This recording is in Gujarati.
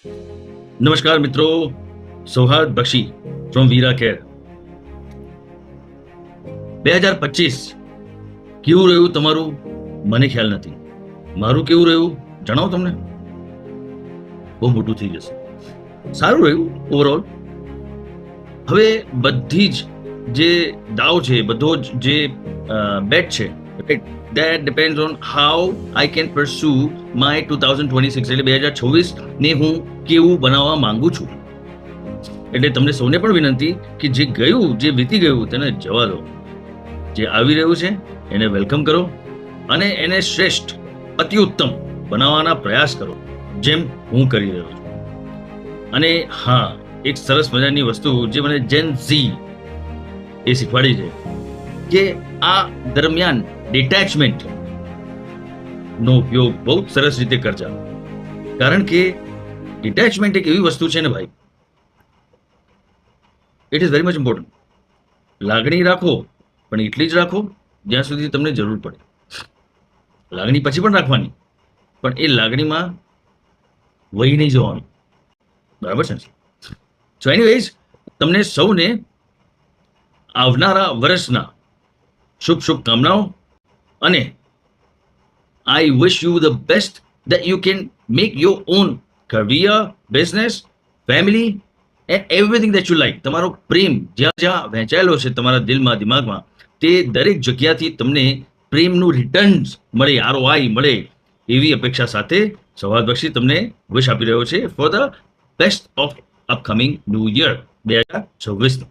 નમસ્કાર મિત્રો, સૌહાર્દ બક્ષી ફ્રોમ વીરા કેર. 2025 કેવું રહ્યું તમારું મને ખ્યાલ નથી. મારું કેવું રહ્યું જણાવો તમને. બહુ મોટું થઈ જશે. સારું રહ્યું ઓવરઓલ. હવે બધી જ જે દાવ છે, બધો જ જે બેટ છે, that depends on how I can pursue my 2026 એટલે 2026 ને હું કેવું બનાવવા માંગુ છું. એટલે તમને સૌને પણ વિનંતી કે જે ગયું, જે વીતી ગયું તેને જવા દો. જે આવી રહ્યું છે એને વેલકમ કરો અને એને શ્રેષ્ઠ, અતિ ઉત્તમ બનાવવાના પ્રયાસ કરો, જેમ હું કરી રહ્યો છું. અને હા, એક સરસ મજાની વસ્તુ જે મને જેન ઝી એ શીખવાડી છે કે આ દરમિયાન ડિટેચમેન્ટ નો ઉપયોગ બહુ સરસ રીતે કરજો. કારણ કે ડિટેચમેન્ટ એક એવી વસ્તુ છે ને ભાઈ, it is very much important. લાગણી રાખો, પણ એટલી જ રાખો જ્યાં સુધી તમને જરૂર પડે. લાગણી પછી પણ રાખવાની, પણ એ લાગણીમાં વહી નહીં જવાનું. બરાબર છે? સો એનીવેઝ, તમને સૌને આવનારા વર્ષના શુભ શુભકામનાઓ અને I wish you the best that you can make your own career, business, family and everything that you like. તમારો પ્રેમ જ્યાં જ્યાં વહેંચાયેલો છે તમારા દિલમાં, દિમાગમાં, તે દરેક જગ્યાથી તમને પ્રેમનું રિટર્ન્સ મળે, ROI મળે, એવી અપેક્ષા સાથે સૌહાર્દ બક્ષી તમને વિશ આપી રહ્યો છે for the best of upcoming new year 2026.